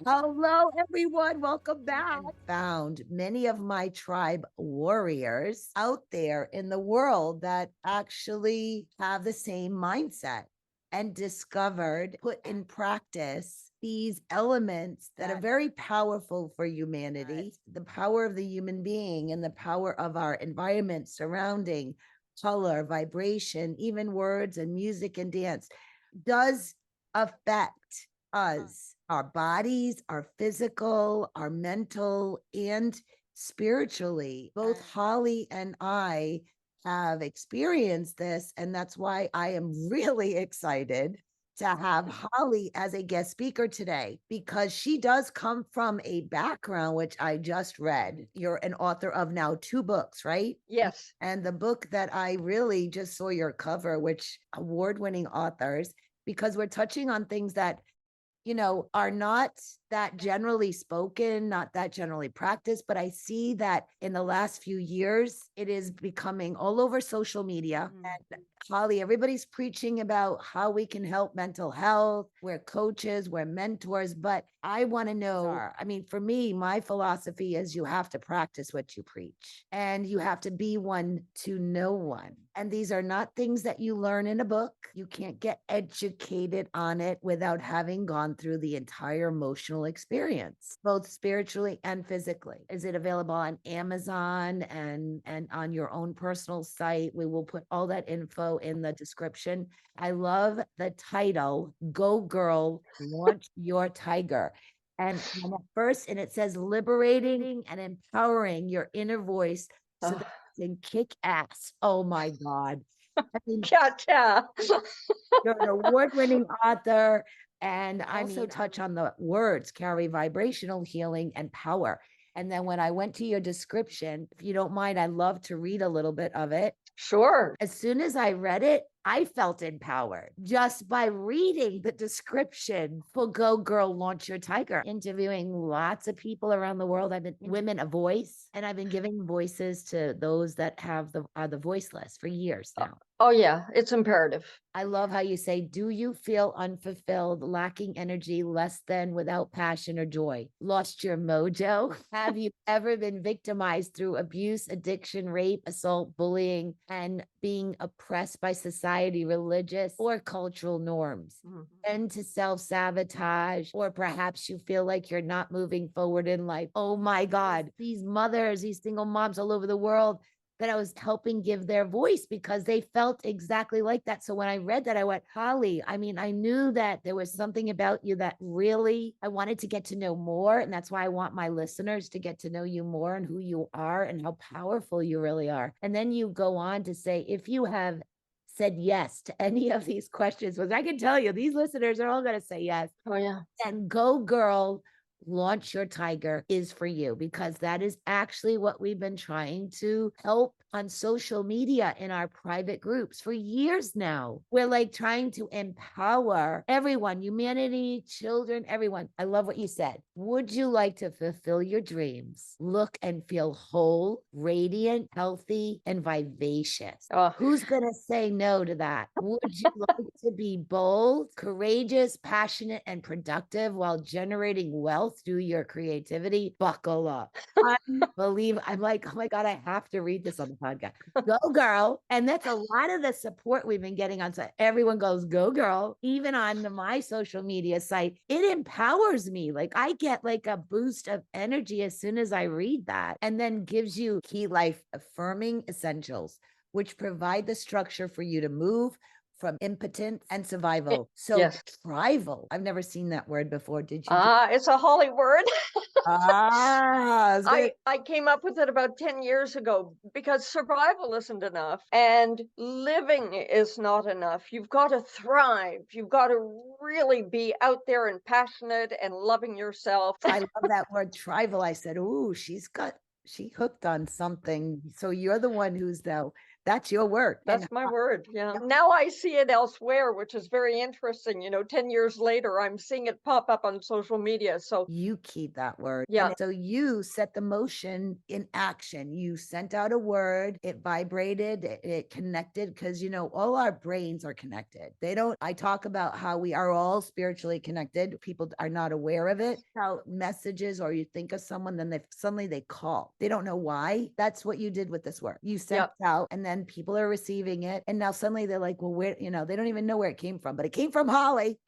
Hello, everyone. Welcome back. Found many of my tribe warriors out there in the world that actually have the same mindset and discovered, put in practice these elements that are very powerful for humanity, the power of the human being and the power of our environment surrounding color, vibration, even words and music and dance does affect us, our bodies, our physical, our mental, and spiritually. Both Holly and I have experienced this, and that's why I am really excited to have Holly as a guest speaker today because she does come from a background which I just read. You're an author of now 2 books, right? Yes. And the book that I really just saw your cover, which award-winning authors, because we're touching on things that are not that generally spoken, not that generally practiced. But I see that in the last few years, it is becoming all over social media. And Holly, everybody's preaching about how we can help mental health. We're coaches, we're mentors, but I want to know. I mean, for me, my philosophy is you have to practice what you preach and you have to be one to know one. And these are not things that you learn in a book. You can't get educated on it without having gone through the entire emotional experience, both spiritually and physically. Is it available on Amazon and on your own personal site? We will put all that info in the description. I love the title, Go Girl, Launch Your Tiger. And at first, and it says liberating and empowering your inner voice so that you can kick ass. Oh my God. I mean, Gotcha. you're an award-winning author, and I also touch on the words carry vibrational healing and power. And then when I went to your description, if you don't mind, I'd love to read a little bit of it. Sure. As soon as I read it, I felt empowered just by reading the description for Go Girl Launch Your Tiger. Interviewing lots of people around the world. I've been women a voice, and I've been giving voices to those that are the voiceless for years now. Oh, yeah, it's imperative. I love how you say, do you feel unfulfilled, lacking energy, less than, without passion or joy? Lost your mojo? Have you ever been victimized through abuse, addiction, rape, assault, bullying, and being oppressed by society, religious, or cultural norms? And to self-sabotage, or perhaps you feel like you're not moving forward in life. Oh my God, these mothers, these single moms all over the world that I was helping give their voice because they felt exactly like that. So when I read that, I went, Holly, I mean, I knew that there was something about you that really I wanted to get to know more. And that's why I want my listeners to get to know you more and who you are and how powerful you really are. And then you go on to say, if you have said yes to any of these questions, which I can tell you, these listeners are all going to say yes. Oh, yeah. And Go Girl, Launch Your Tiger is for you because that is actually what we've been trying to help on social media in our private groups for years now. We're like trying to empower everyone, humanity, children, everyone. I love what you said. Would you like to fulfill your dreams, look and feel whole, radiant, healthy, and vivacious? Oh. Who's going to say no to that? Would you like to be bold, courageous, passionate, and productive while generating wealth through your creativity? Buckle up. Unbelievable. I'm like, oh my God, I have to read this on the podcast. Go girl. And that's a lot of the support we've been getting on. So everyone goes, go girl. Even on my social media site, it empowers me. Like I get like a boost of energy as soon as I read that, and then gives you key life affirming essentials, which provide the structure for you to move from impotence and survival. So Yes. thrival. I've never seen that word before. Did you? It's a Holly word. I I came up with it about 10 years ago because survival isn't enough and living is not enough. You've got to thrive. You've got to really be out there and passionate and loving yourself. I love that word thrival. I said, ooh, she hooked on something. So you're the one who's That's your work. And That's my word. Yeah. Now I see it elsewhere, which is very interesting. 10 years later, I'm seeing it pop up on social media. So, you keep that word. yeah. And so you set the motion in action. You sent out a word, it vibrated, it connected, because, all our brains are connected. I talk about how we are all spiritually connected. People are not aware of it. How messages, or you think of someone, then suddenly they call. They don't know why. That's what you did with this work. You sent Yep. it out, and then people are receiving it. And now suddenly they're like, well, where, they don't even know where it came from, but it came from Holly.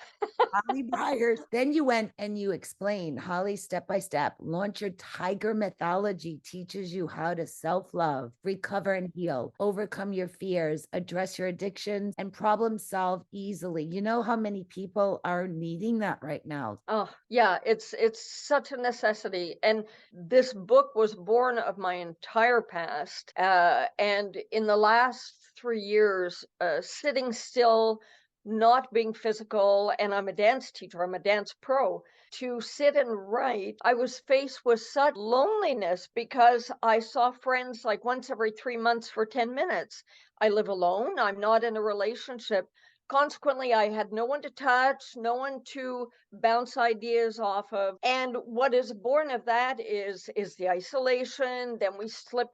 Holly Byers. Then you went and you explained Holly step by step. Launch your tiger mythology teaches you how to self-love, recover and heal, overcome your fears, address your addictions, and problem solve easily. You know how many people are needing that right now? Oh, yeah, it's such a necessity. And this book was born of my entire past. And in the last 3 years, sitting still, not being physical, and I'm a dance teacher, I'm a dance pro, to sit and write, I was faced with such loneliness because I saw friends like once every 3 months for 10 minutes. I live alone, I'm not in a relationship. Consequently, I had no one to touch, no one to bounce ideas off of. And what is born of that is the isolation. Then we slip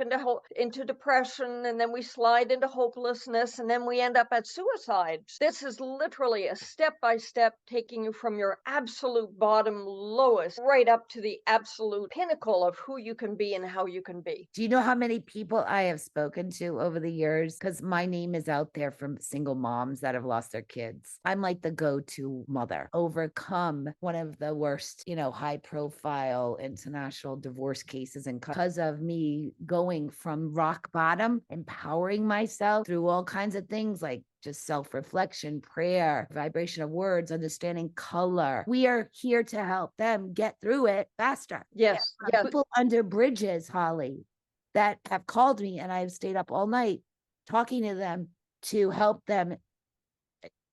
into depression, and then we slide into hopelessness, and then we end up at suicide. This is literally a step by step taking you from your absolute bottom lowest right up to the absolute pinnacle of who you can be and how you can be. Do you know how many people I have spoken to over the years? Because my name is out there from single moms that have lost their kids. I'm like the go-to mother. Overcome one of the worst, high profile international divorce cases. And because of me going from rock bottom, empowering myself through all kinds of things like just self-reflection, prayer, vibration of words, understanding color. We are here to help them get through it faster. Yes, yes. People under bridges, Holly, that have called me, and I've stayed up all night talking to them to help them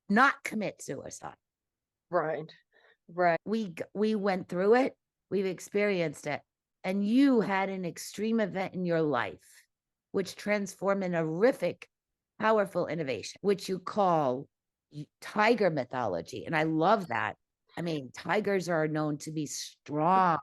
not commit suicide. Right, right. We went through it. We've experienced it. And you had an extreme event in your life, which transformed an horrific, powerful innovation, which you call tiger mythology. And I love that. I mean, tigers are known to be strong.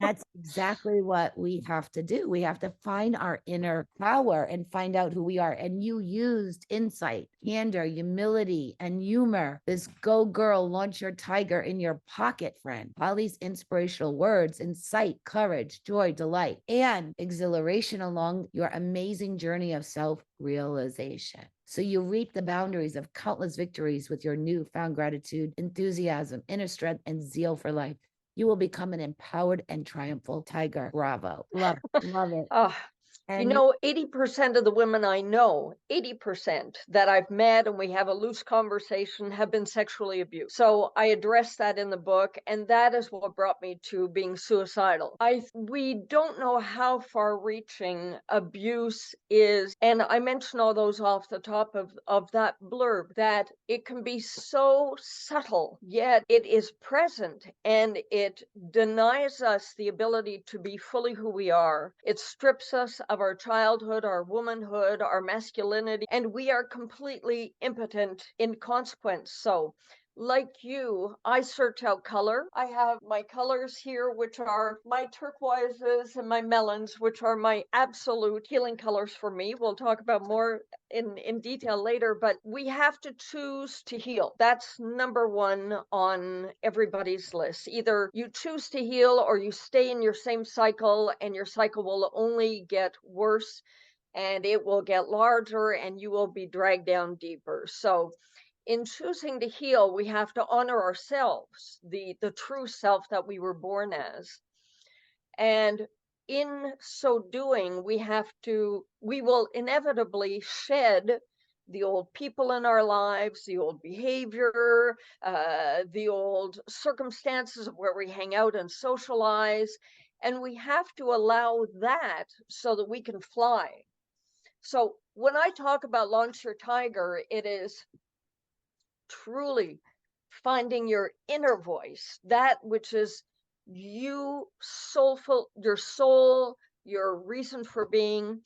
That's exactly what we have to do. We have to find our inner power and find out who we are. And you used insight, candor, humility, and humor. This go girl, launch your tiger in your pocket, friend. Holly's inspirational words incite courage, joy, delight, and exhilaration along your amazing journey of self-realization. So you reap the boundaries of countless victories with your newfound gratitude, enthusiasm, inner strength, and zeal for life. You will become an empowered and triumphal tiger. Bravo. Love it. Oh, And 80% of the women I know, 80% that I've met and we have a loose conversation have been sexually abused. So I address that in the book, and that is what brought me to being suicidal. We don't know how far-reaching abuse is, and I mention all those off the top of that blurb, that it can be so subtle, yet it is present, and it denies us the ability to be fully who we are. It strips us of our childhood, our womanhood, our masculinity, and we are completely impotent in consequence. So, like you, I search out color. I have my colors here, which are my turquoises and my melons, which are my absolute healing colors for me. We'll talk about more in detail later, but we have to choose to heal. That's number one on everybody's list. Either you choose to heal or you stay in your same cycle, and your cycle will only get worse, and it will get larger, and you will be dragged down deeper. So in choosing to heal, we have to honor ourselves, the true self that we were born as. And in so doing, we will inevitably shed the old people in our lives, the old behavior, the old circumstances of where we hang out and socialize. And we have to allow that so that we can fly. So when I talk about launch your tiger, it is truly finding your inner voice, that which is your soul, your reason for being.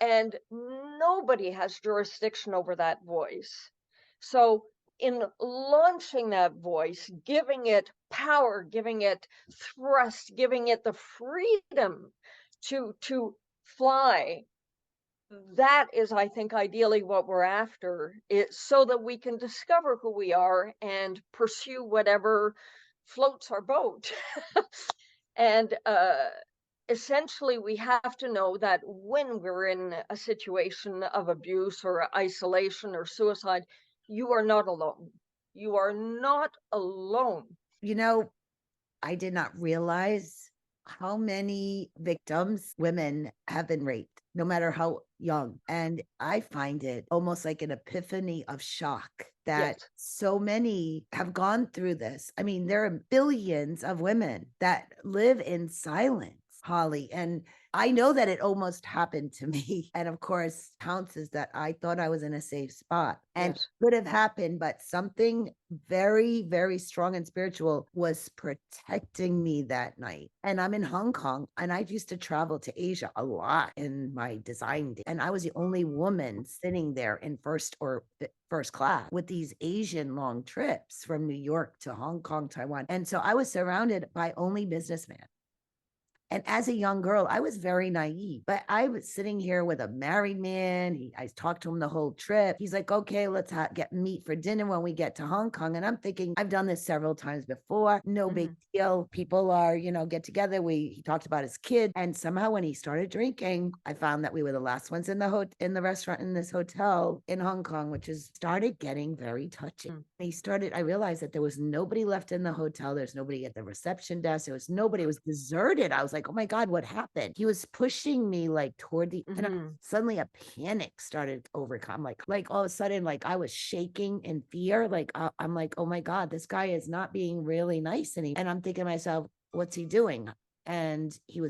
and nobody has jurisdiction over that voice. So, in launching that voice, giving it power, giving it thrust, giving it the freedom to fly, that is, I think, ideally what we're after, is so that we can discover who we are and pursue whatever floats our boat. And essentially, we have to know that when we're in a situation of abuse or isolation or suicide, you are not alone. You are not alone. You know, I did not realize how many victims, women, have been raped, no matter how young. And I find it almost like an epiphany of shock that Yes. so many have gone through this. I mean, there are billions of women that live in silence, Holly. And I know that it almost happened to me. And of course, counts is that I thought I was in a safe spot and Yes. could have happened, but something very, very strong and spiritual was protecting me that night. And I'm in Hong Kong, and I used to travel to Asia a lot in my design day. And I was the only woman sitting there in first class with these Asian long trips from New York to Hong Kong, Taiwan. And so I was surrounded by only businessmen. And as a young girl, I was very naive, but I was sitting here with a married man. I talked to him the whole trip. He's like, okay, let's get meet for dinner when we get to Hong Kong. And I'm thinking, I've done this several times before. No big deal. People are, get together. He talked about his kid. And somehow when he started drinking, I found that we were the last ones in the restaurant in this hotel in Hong Kong, which is started getting very touchy. I realized that there was nobody left in the hotel. There's nobody at the reception desk. There was nobody. It was deserted. I was like, oh my God, what happened? He was pushing me like toward and suddenly a panic started overcome. Like all of a sudden, like I was shaking in fear. Like I'm like, oh my God, this guy is not being really nice. And I'm thinking to myself, what's he doing? And he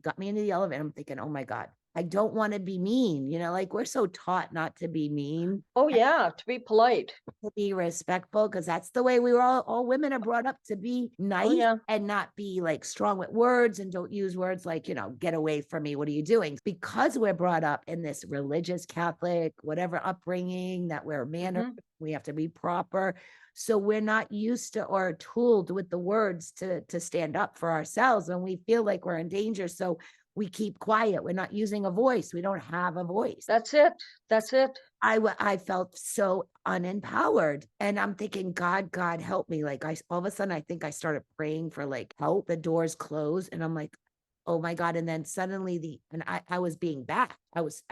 got me into the elevator. I'm thinking, oh my God, I don't want to be mean. Like we're so taught not to be mean, Oh, yeah, to be polite. to be respectful, because that's the way we were all women are brought up, to be Oh, nice yeah. and not be like strong with words, and don't use words like, get away from me. What are you doing? Because we're brought up in this religious Catholic, whatever upbringing, that we're mannered, we have to be proper. So we're not used to or tooled with the words to stand up for ourselves when we feel like we're in danger. So we keep quiet. We're not using a voice. We don't have a voice. That's it. That's it. I felt so unempowered, and I'm thinking, God help me. Like all of a sudden, I think I started praying for like help. The doors closed, and I'm like, oh my God. And then suddenly I was being backed. I was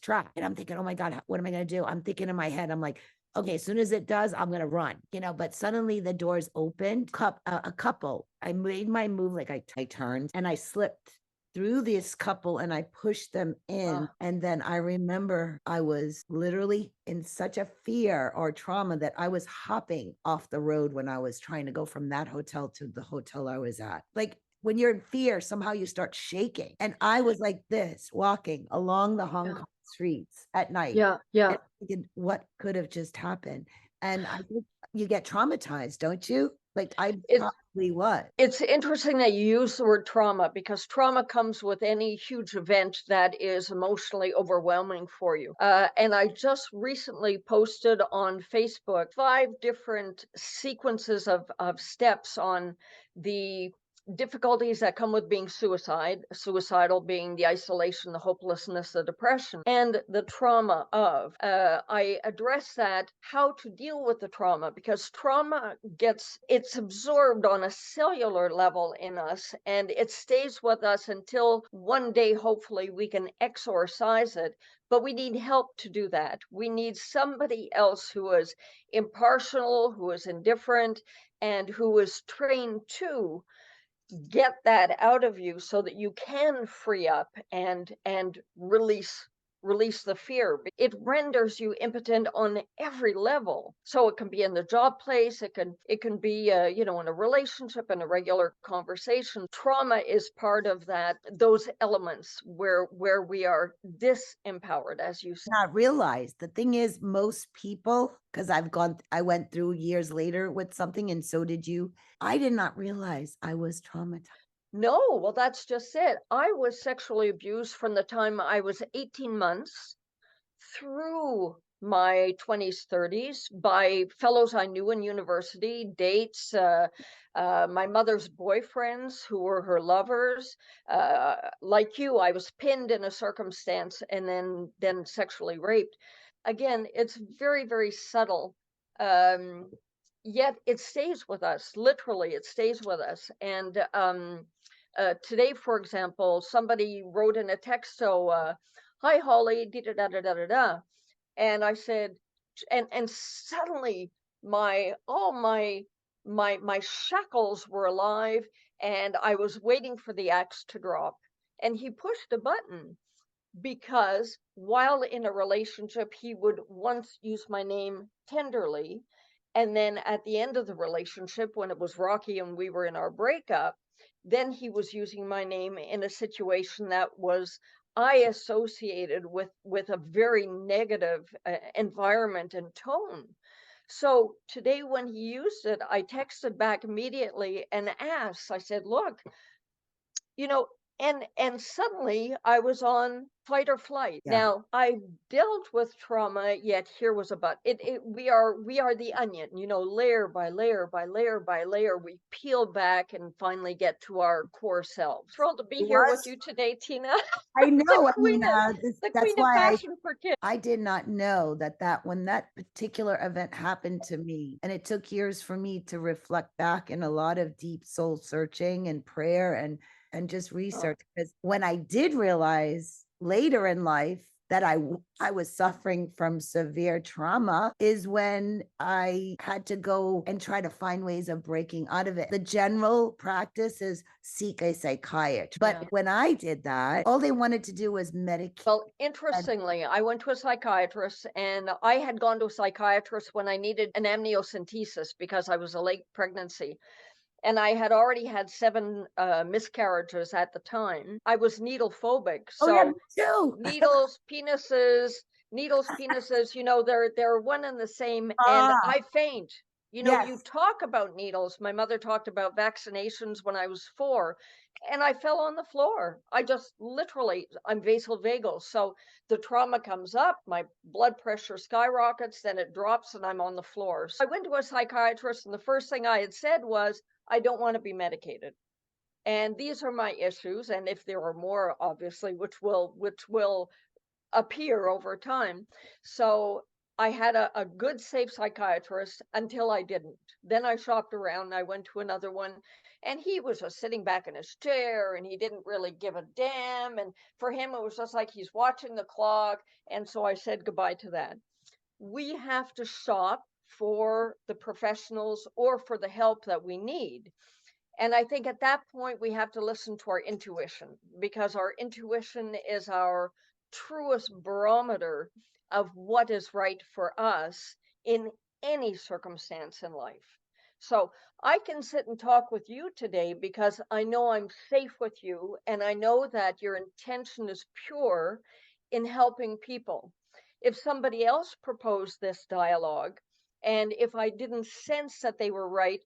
trapped, and I'm thinking, oh my God, what am I going to do? I'm thinking in my head, I'm like, okay, as soon as it does, I'm going to run, but suddenly the doors opened, a couple, I made my move. Like I turned and I slipped through this couple and I pushed them in. And then I remember I was literally in such a fear or trauma that I was hopping off the road when I was trying to go from that hotel to the hotel I was at. Like when you're in fear, somehow you start shaking. And I was like this, walking along the Hong Kong streets at night. Yeah. Yeah. And thinking, what could have just happened? And I think you get traumatized, don't you? Like I probably was. It's interesting that you use the word trauma, because trauma comes with any huge event that is emotionally overwhelming for you. And I just recently posted on Facebook 5 different sequences of steps on the difficulties that come with being suicidal being the isolation, the hopelessness, the depression, and the trauma of. I address that, how to deal with the trauma, because trauma it's absorbed on a cellular level in us, and it stays with us until one day, hopefully, we can exorcise it. But we need help to do that. We need somebody else who is impartial, who is indifferent, and who is trained to get that out of you so that you can free up and release the fear. It renders you impotent on every level. So it can be in the job place, it can be in a relationship, in a regular conversation. Trauma is part of those elements where we are disempowered, as you said. Not realize. The thing is, most people, because I went through years later with something, and so did you. I did not realize I was traumatized. No, well, that's just it. I was sexually abused from the time I was 18 months through my 20s, 30s by fellows I knew in university, dates, my mother's boyfriends who were her lovers. Like you, I was pinned in a circumstance and then sexually raped. Again, it's very, very subtle. Um, Yet it stays with us. Literally, it stays with us. And today, for example, somebody wrote in a text, so hi Holly, da da da da da da. And I said, and suddenly all my shackles were alive, and I was waiting for the axe to drop. And he pushed a button because while in a relationship, he would once use my name tenderly. And then at the end of the relationship, when it was rocky and we were in our breakup, then he was using my name in a situation that was I associated with a very negative environment and tone. So today, when he used it, I texted back immediately and asked. I said, "Look, you know," and suddenly I was on fight or flight. Yeah. Now, I dealt with trauma, yet here was a but. We are the onion, layer by layer by layer by layer, we peel back and finally get to our core selves. Thrilled to be It here with was, you today, Tina. I the know. I queen mean, of the that's queen of why passion for kids. I did not know that when that particular event happened to me, and it took years for me to reflect back in a lot of deep soul searching and prayer and just Oh, research. Because when I did realize later in life that I was suffering from severe trauma is when I had to go and try to find ways of breaking out of it. The general practice is seek a psychiatrist. But yeah. when I did that, all they wanted to do was medicate. Well, interestingly, I went to a psychiatrist, and I had gone to a psychiatrist when I needed an amniocentesis because I was a late pregnancy. And I had already had 7 miscarriages at the time. I was needle phobic, Oh yeah, me so too. needles, penises, they're one and the same, and Ah, I faint. You yes. talk about needles. My mother talked about vaccinations when I was 4, and I fell on the floor. I just literally, I'm vasovagal. So the trauma comes up, my blood pressure skyrockets, then it drops, and I'm on the floor. So I went to a psychiatrist, and the first thing I had said was, I don't want to be medicated. And these are my issues. And if there are more, obviously, which will appear over time. So I had a good, safe psychiatrist until I didn't. Then I shopped around. I went to another one, and he was just sitting back in his chair, and he didn't really give a damn. And for him, it was just like he's watching the clock. And so I said goodbye to that. We have to shop for the professionals or for the help that we need. And I think at that point, we have to listen to our intuition, because our intuition is our truest barometer of what is right for us in any circumstance in life. So I can sit and talk with you today because I know I'm safe with you, and I know that your intention is pure in helping people. If somebody else proposed this dialogue, and if I didn't sense that they were right,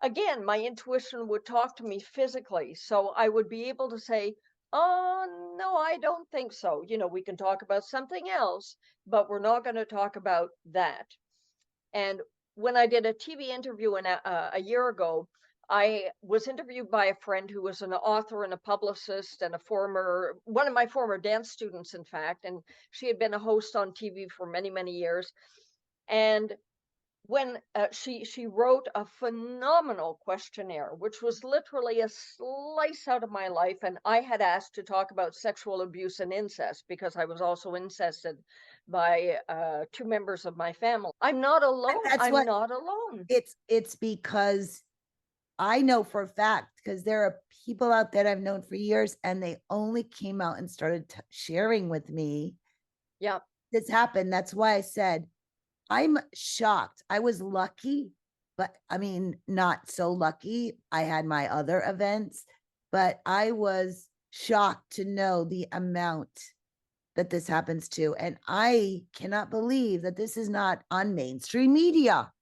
again, my intuition would talk to me physically. So I would be able to say, oh, no, I don't think so. We can talk about something else, but we're not going to talk about that. And when I did a TV interview a year ago, I was interviewed by a friend who was an author and a publicist and one of my former dance students, in fact, and she had been a host on TV for many, many years. And when she wrote a phenomenal questionnaire, which was literally a slice out of my life, and I had asked to talk about sexual abuse and incest because I was also incested by 2 members of my family. I'm not And alone. that's I'm what not alone. it's because I know for a fact, because there are people out there I've known for years, and they only came out and started sharing with me Yeah. this happened. That's why I said I'm shocked. I was lucky, but I mean, not so lucky. I had my other events, but I was shocked to know the amount that this happens to. And I cannot believe that this is not on mainstream media.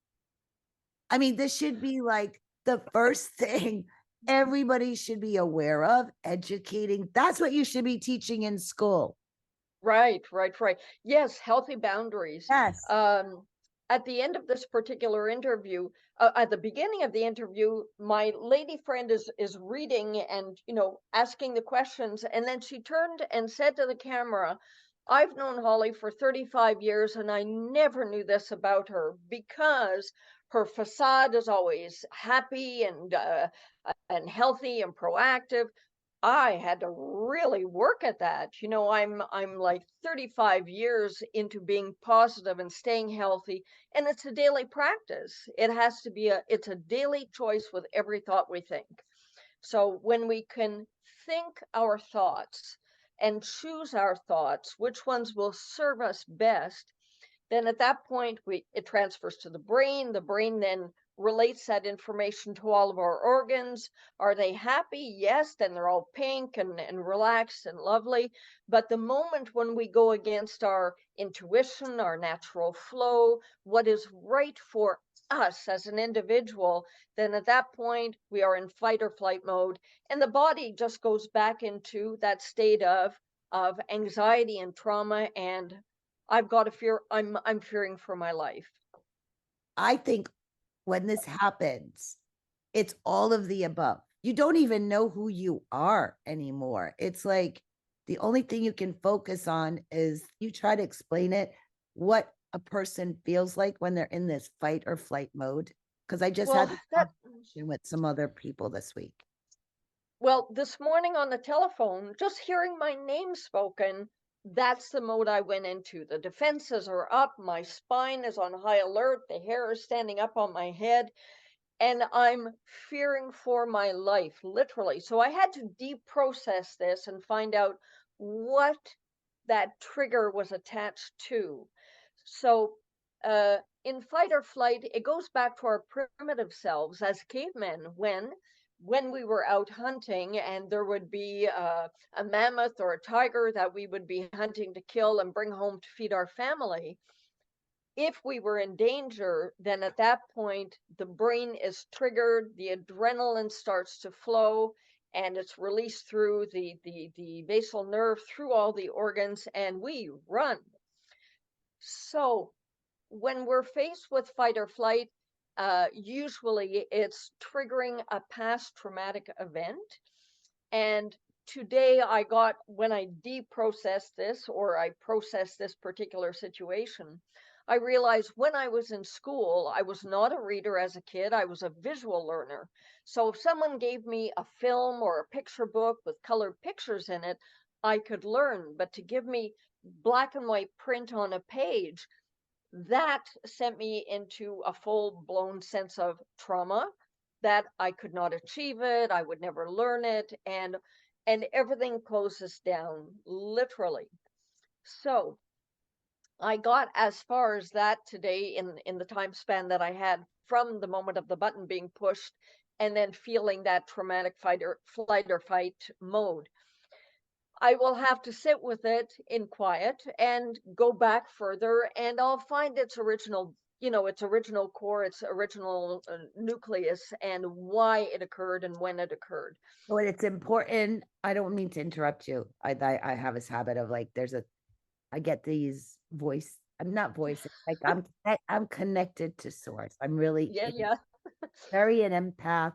I mean, this should be like the first thing everybody should be aware of, educating. That's what you should be teaching in school. Right, right, right. Yes, healthy boundaries. Yes. At the end of this particular interview, at the beginning of the interview, my lady friend is reading and, asking the questions, and then she turned and said to the camera, "I've known Holly for 35 years, and I never knew this about her because her facade is always happy and healthy and proactive. I had to really work at that. I'm like 35 years into being positive and staying healthy, and it's a daily practice. It's a daily choice with every thought we think. So when we can think our thoughts and choose our thoughts, which ones will serve us best, then at that point it transfers to the brain. The brain then relates that information to all of our organs. Are they happy? Yes, then they're all pink and relaxed and lovely. But the moment when we go against our intuition, our natural flow, what is right for us as an individual, then at that point we are in fight or flight mode, and the body just goes back into that state of anxiety and trauma, and I've got to fear. I'm fearing for my life. I think when this happens, it's all of the above. You don't even know who you are anymore. It's like the only thing you can focus on is you try to explain it, what a person feels like when they're in this fight or flight mode. Because I just had Well, this that conversation with some other people this week. well, this morning on the telephone, just hearing my name spoken, that's the mode I went into. The defenses are up, my spine is on high alert, the hair is standing up on my head, and I'm fearing for my life, literally. So I had to deep process this and find out what that trigger was attached to. So, in fight or flight, it goes back to our primitive selves as cavemen when we were out hunting and there would be a mammoth or a tiger that we would be hunting to kill and bring home to feed our family. If we were in danger, then at that point, the brain is triggered, the adrenaline starts to flow, and it's released through the vagal nerve, through all the organs, and we run. So when we're faced with fight or flight, usually it's triggering a past traumatic event. And today when I deprocessed this, or I processed this particular situation, I realized when I was in school, I was not a reader as a kid. I was a visual learner. So if someone gave me a film or a picture book with colored pictures in it, I could learn. But to give me black and white print on a page, that sent me into a full-blown sense of trauma, that I could not achieve it, I would never learn it, and everything closes down, literally. So I got as far as that today in the time span that I had from the moment of the button being pushed and then feeling that traumatic flight or fight mode. I will have to sit with it in quiet and go back further, and I'll find its original core, its original nucleus, and why it occurred and when it occurred. So it's important. I don't mean to interrupt you. I have this habit of like I get these voice. I'm not voices. Like I'm connected to source. I'm really Yeah, yeah. very an empath.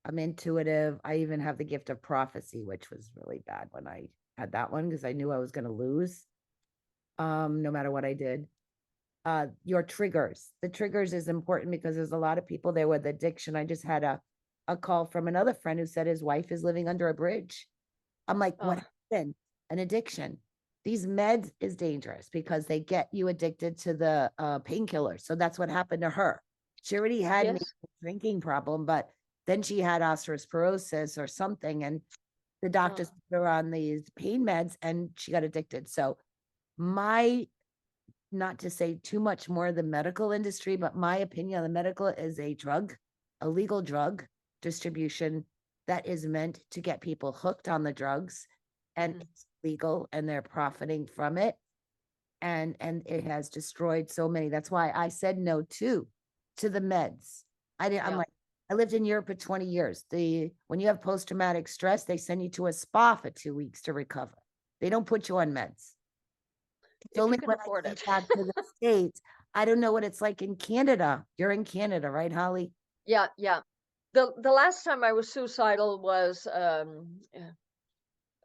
I'm intuitive. I even have the gift of prophecy, which was really bad when I had that one because I knew I was going to lose, no matter what I did. Your triggers. The triggers is important because there's a lot of people there with addiction. I just had a call from another friend who said his wife is living under a bridge. I'm like, what Oh, happened? An addiction. These meds is dangerous because they get you addicted to the painkillers. So that's what happened to her. She already had maybe yes. a drinking problem, but then she had osteoporosis or something, and the doctors Oh, put her on these pain meds, and she got addicted. So my, not to say too much more of the medical industry, but my opinion on the medical is a legal drug distribution that is meant to get people hooked on the drugs, and mhm. it's legal and they're profiting from it. And it has destroyed so many. That's why I said no to the meds. I'm Yeah. like, I lived in Europe for 20 years. When you have post-traumatic stress, they send you to a spa for 2 weeks to recover. They don't put you on meds. It's If only you can when I afford came it. back to the States. I don't know what it's like in Canada. You're in Canada, right, Holly? Yeah, yeah. The last time I was suicidal was a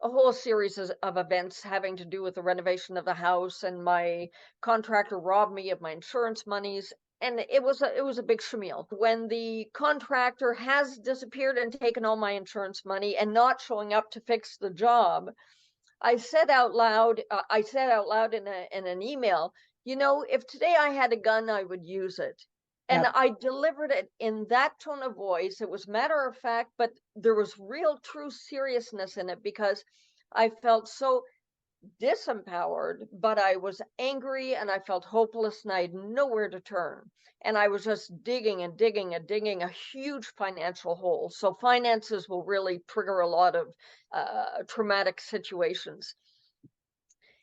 whole series of events having to do with the renovation of the house, and my contractor robbed me of my insurance monies, and it was a big shamil. When the contractor has disappeared and taken all my insurance money and not showing up to fix the job, I said out loud, in an email, you know, if today I had a gun, I would use it. And Yep. I delivered it in that tone of voice. It was matter of fact, but there was real, true seriousness in it because I felt so disempowered, but I was angry and I felt hopeless and I had nowhere to turn. And I was just digging and digging and digging a huge financial hole. So finances will really trigger a lot of traumatic situations.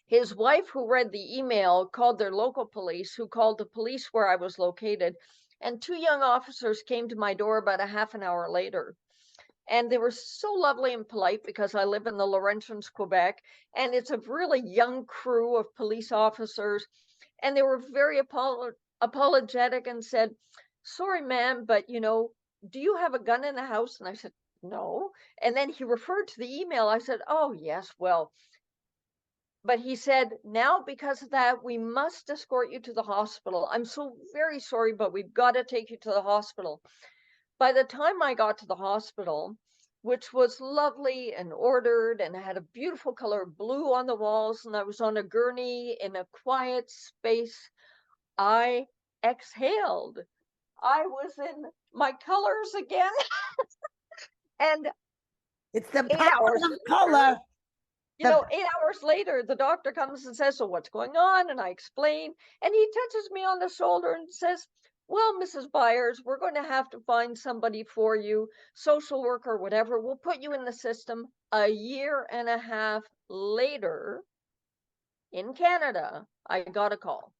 His wife, who read the email, called their local police, who called the police where I was located. And two young officers came to my door about a half an hour later. And they were so lovely and polite because I live in the Laurentians, Quebec, and it's a really young crew of police officers. And they were very apologetic and said, sorry, ma'am, but you know, do you have a gun in the house? And I said, no. And then he referred to the email. I said, oh, yes, well, but he said, now because of that, we must escort you to the hospital. I'm so very sorry, but we've got to take you to the hospital. By the time I got to the hospital, which was lovely and ordered and had a beautiful color blue on the walls, and I was on a gurney in a quiet space, I exhaled. I was in my colors again. And It's the eight power hours of later, color. The 8 hours later, the doctor comes and says, so what's going on? And I explain, and he touches me on the shoulder and says, well, Mrs. Byers, we're going to have to find somebody for you, social worker, whatever. We'll put you in the system. A year and a half later, in Canada, I got a call.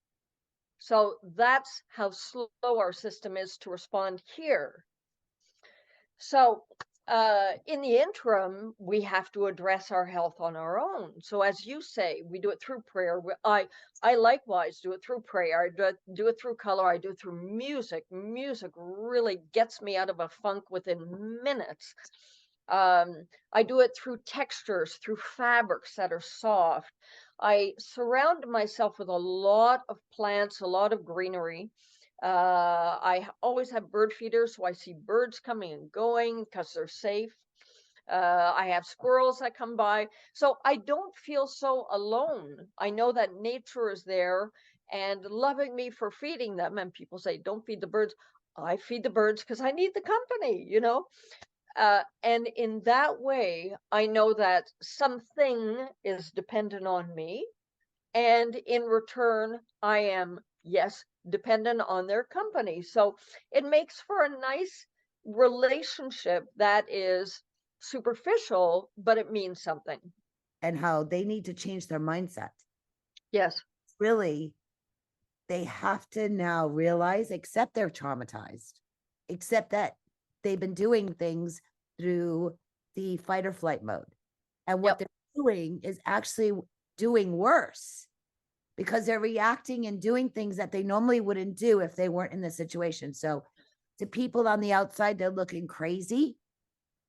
So that's how slow our system is to respond here. So in the interim, we have to address our health on our own. So as you say, we do it through prayer. I likewise do it through prayer. I do it through color. I do it through music. Music really gets me out of a funk within minutes. I do it through textures, through fabrics that are soft. I surround myself with a lot of plants, a lot of greenery. I always have bird feeders, so I see birds coming and going because they're safe. I have squirrels that come by. So I don't feel so alone. I know that nature is there and loving me for feeding them. And people say, don't feed the birds. I feed the birds because I need the company, you know? And in that way, I know that something is dependent on me. And in return, I am, yes, dependent on their company. So it makes for a nice relationship that is superficial, but it means something. and how they need to change their mindset. Yes. Really, they have to now realize, accept they're traumatized, accept that they've been doing things through the fight or flight mode. And what Yep. they're doing is actually doing worse because they're reacting and doing things that they normally wouldn't do if they weren't in the situation. So to people on the outside, they're looking crazy.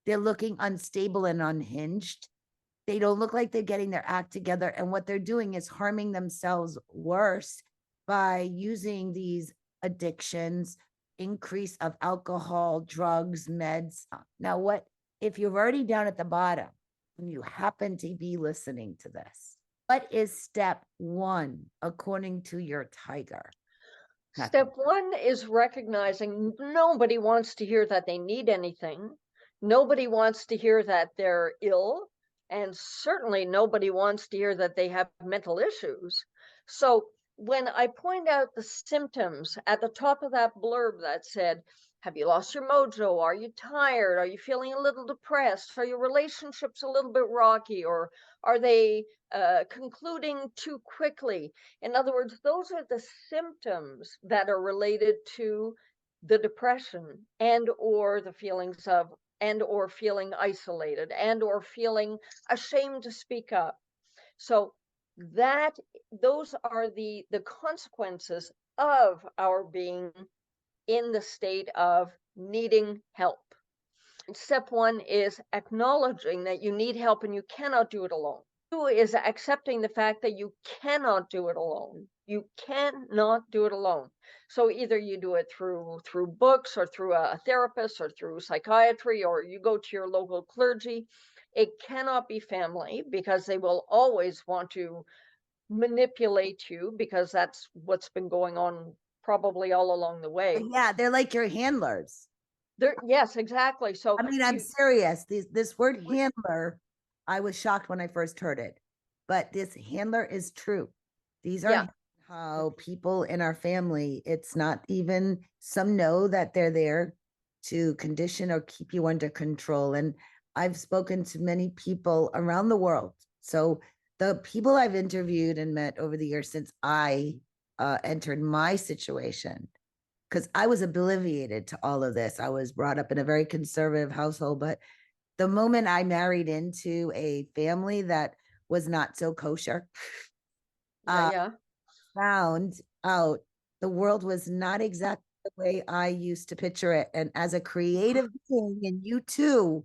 They're looking unstable and unhinged. They don't look like they're getting their act together. And what they're doing is harming themselves worse by using these addictions, increase of alcohol, drugs, meds. Now, what if you're already down at the bottom and you happen to be listening to this? What is step one according to your tiger? Step one is recognizing nobody wants to hear that they need anything. Nobody wants to hear that they're ill. And certainly nobody wants to hear that they have mental issues. So when I point out the symptoms at the top of that blurb that said, have you lost your mojo? Are you tired? Are you feeling a little depressed? Are your relationships a little bit rocky? Or are they concluding too quickly? In other words, those are the symptoms that are related to the depression and or the feelings of and or feeling isolated and or feeling ashamed to speak up. So that those are the consequences of our being in the state of needing help. Step one is acknowledging that you need help and you cannot do it alone. Two is accepting the fact that you cannot do it alone. You cannot do it alone. So either you do it through books or through a therapist or through psychiatry, or you go to your local clergy. It cannot be family, because they will always want to manipulate you, because that's what's been going on probably all along the way. Yeah, they're like your handlers. Yes, exactly. So I mean, I'm serious. This word handler, I was shocked when I first heard it, but this handler is true. These are how people in our family, it's not even, some know that they're there to condition or keep you under control. And I've spoken to many people around the world. So the people I've interviewed and met over the years since I entered my situation, because I was obliviated to all of this. I was brought up in a very conservative household, but the moment I married into a family that was not so kosher, found out the world was not exactly the way I used to picture it. And as a creative being, and you too,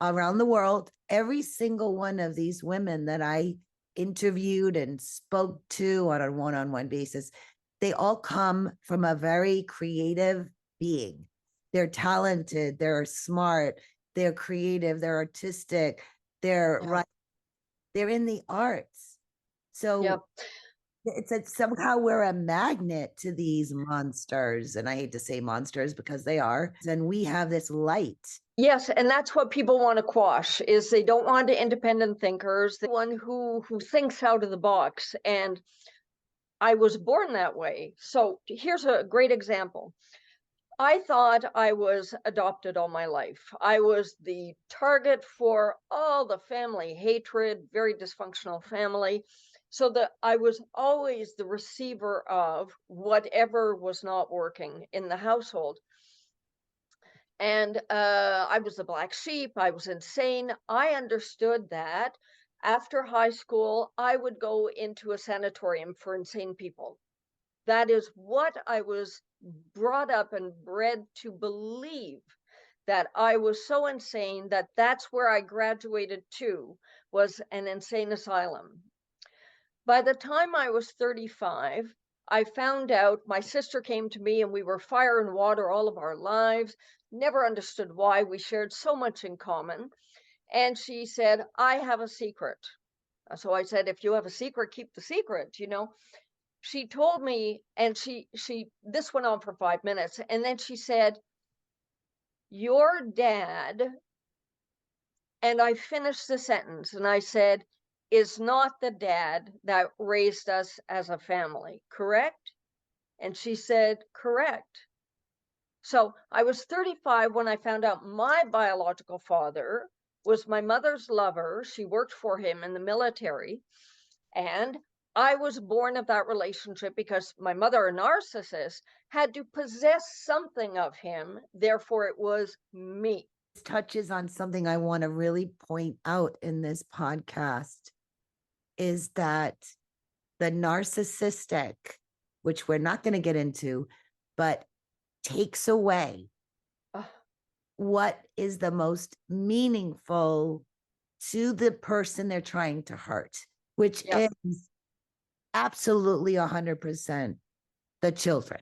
around the world, every single one of these women that I interviewed and spoke to on a one-on-one basis, they all come from a very creative being. They're talented, they're smart, they're creative, they're artistic, they're right, they're in the arts. So it's that somehow we're a magnet to these monsters. And I hate to say monsters because they are. And we have this light. Yes, and that's what people want to quash, is they don't want independent thinkers, the one who thinks out of the box. And I was born that way. So here's a great example. I thought I was adopted all my life. I was the target for all the family hatred, very dysfunctional family. So that I was always the receiver of whatever was not working in the household. And I was the black sheep. I was insane. I understood that after high school, I would go into a sanatorium for insane people. That is what I was brought up and bred to believe, that I was so insane that that's where I graduated to, was an insane asylum. By the time I was 35, I found out my sister came to me and we were fire and water all of our lives, never understood why, we shared so much in common. And she said, I have a secret. So I said, if you have a secret, keep the secret, you know. She told me, and she this went on for 5 minutes, and then she said, your dad, and I finished the sentence and I said, is not the dad that raised us as a family, correct? And she said, correct. So I was 35 when I found out my biological father was my mother's lover. She worked for him in the military. And I was born of that relationship because my mother, a narcissist, had to possess something of him. Therefore, it was me. This touches on something I want to really point out in this podcast, is that the narcissistic, which we're not going to get into, but takes away what is the most meaningful to the person they're trying to hurt, which is absolutely 100% the children.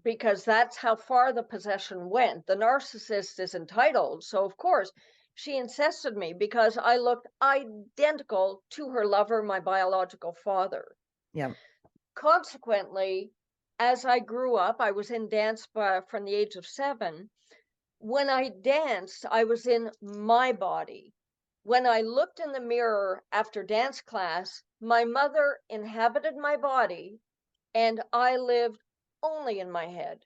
Because that's how far the possession went. The narcissist is entitled. So, of course, she incested me because I looked identical to her lover, my biological father. Yeah. Consequently, as I grew up, I was in dance from the age of 7. When I danced, I was in my body. When I looked in the mirror after dance class, my mother inhabited my body and I lived only in my head.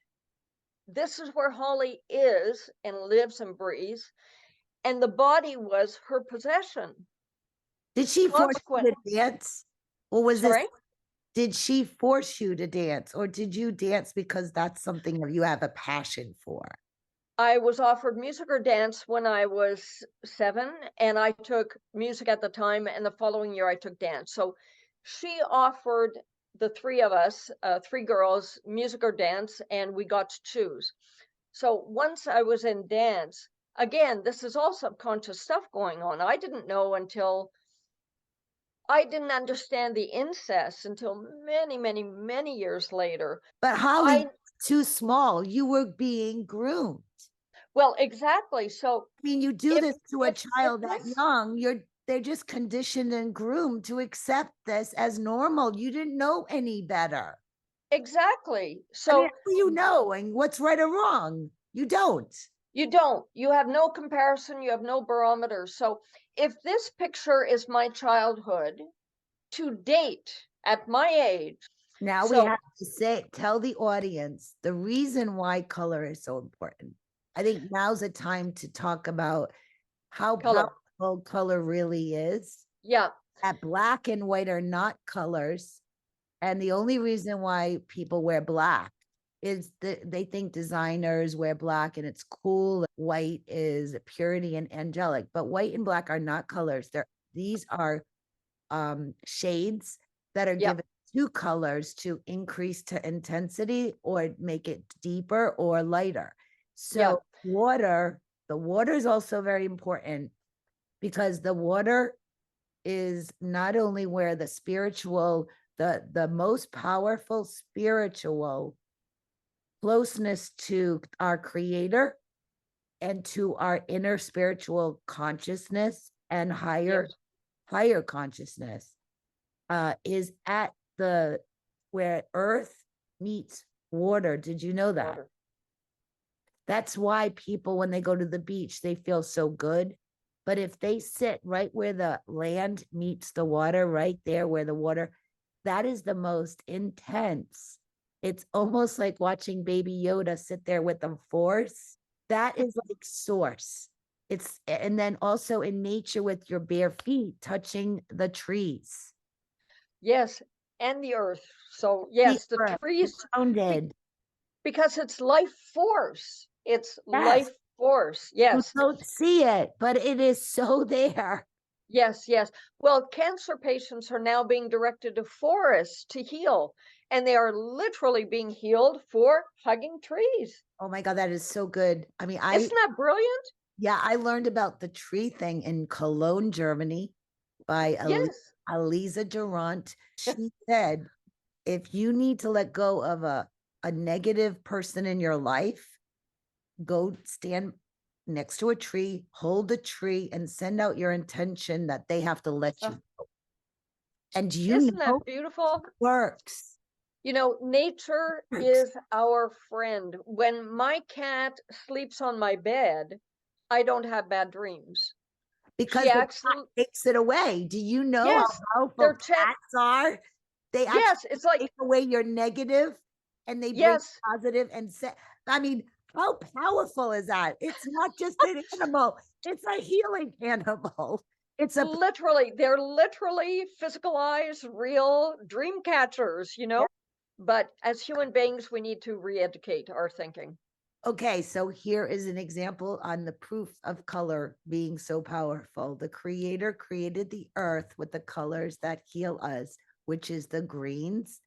This is where Holly is and lives and breathes. And the body was her possession. Did she force you to dance? Or was this Did she force you to dance, or did you dance because that's something that you have a passion for? I was offered music or dance when I was 7, and I took music at the time, and the following year I took dance. So she offered the 3 of us, 3 girls, music or dance, and we got to choose. So once I was in dance, again, this is all subconscious stuff going on. I didn't understand the incest until many, many, many years later. But Holly, I too small. You were being groomed. Well, exactly. So I mean, you do if this to a if child that this young, they're just conditioned and groomed to accept this as normal. You didn't know any better. exactly. I mean, So how do you know and what's right or wrong? You don't. you don't. You have no comparison, you have no barometer. So if this picture is my childhood to date at my age, Now we so have to tell the audience the reason why color is so important. I think now's a time to talk about how color. powerful color really is. Yeah, That black and white are not colors. And the only reason why people wear black is that they think designers wear black and it's cool. White is purity and angelic, but white and black are not colors. These are shades that are yeah, given to colors to increase to intensity or make it deeper or lighter. yeah, So the water is also very important because the water is not only where the spiritual, the most powerful spiritual closeness to our creator and to our inner spiritual consciousness and yes, higher consciousness is at the where earth meets water. Did you know that? water. That's why people, when they go to the beach, they feel so good. But if they sit right where the land meets the water, right there where the water, that is the most intense. It's almost like watching Baby Yoda sit there with the force. That is like source. And then also in nature with your bare feet touching the trees. Yes, and the earth. So The yes, the earth, trees be, grounded. because it's life force. It's Yes, life force. you Yes. don't see it, but it is so there. Yes, yes. Well, cancer patients are now being directed to forests to heal, and they are literally being healed for hugging trees. Oh my God, that is so good. I mean, Isn't that brilliant? yeah, I learned about the tree thing in Cologne, Germany by Yes. Aliza Durant. She said, if you need to let go of a negative person in your life, go stand next to a tree, hold a tree, and send out your intention that they have to let Uh, you go. And you isn't know, that beautiful? works. You know, nature Works. is our friend. When my cat sleeps on my bed, I don't have bad dreams. She Because the cat actually, takes it away. Do you know how yes, powerful they're cats are? They actually yes, it's like, take away your negative and they bring yes, positive and say, I mean, how powerful is that? It's not just an animal, it's a healing animal. It's a literally, they're literally physicalized, real dream catchers, you know? But as human beings, we need to re-educate our thinking. okay. So here is an example on the proof of color being so powerful. The creator created the earth with the colors that heal us, which is the greens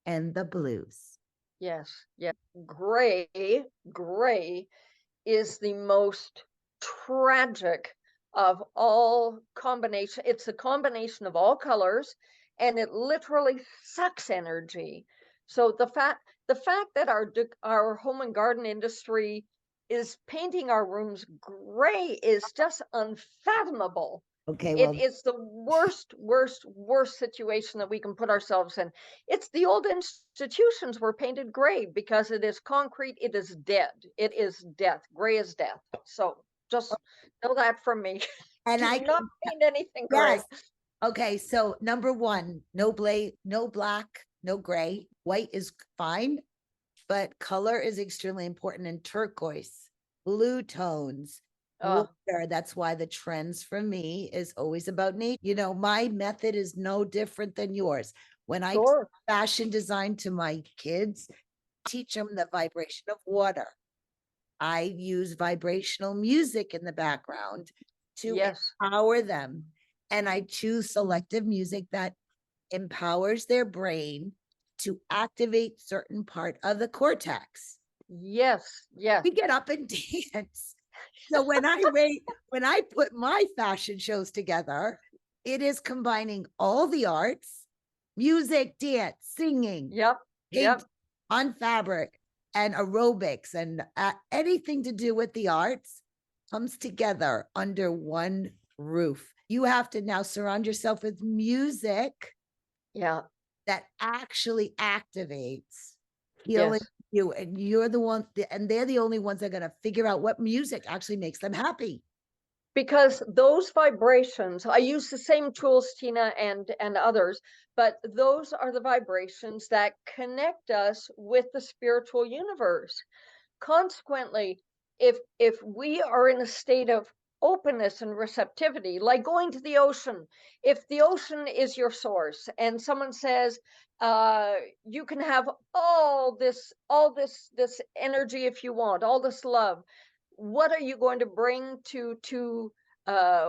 and the blues. Yes, yes. Gray is the most tragic of all combination. It's a combination of all colors, and it literally sucks energy. So the fact that our home and garden industry is painting our rooms gray is just unfathomable. Okay, It well, is the worst, worst, worst situation that we can put ourselves in. It's the old institutions were painted gray because it is concrete, it is dead. It is death. Gray is death. So just know that from me. and Do I not can, paint anything yes. gray. Okay, so number one, no no black, no gray. White is fine, but color is extremely important in turquoise, blue tones, Uh, water. That's why the trends for me is always about nature. You know, my method is no different than yours. When I teach Sure. fashion design to my kids, teach them the vibration of water. I use vibrational music in the background to Yes. empower them. And I choose selective music that empowers their brain to activate certain part of the cortex. Yes. Yes. We get up and dance. So when I put my fashion shows together, it is combining all the arts, music, dance, singing, Yep. paint Yep. on fabric, and aerobics, and anything to do with the arts comes together under one roof. You have to now surround yourself with music Yeah. that actually activates healing Yes. you, and you're the one, and they're the only ones that are going to figure out what music actually makes them happy. Because those vibrations, I use the same tools, Tina, and others, but those are the vibrations that connect us with the spiritual universe. Consequently, if we are in a state of openness and receptivity, like going to the ocean, if the ocean is your source and someone says, you can have all this energy if you want, all this love, what are you going to bring to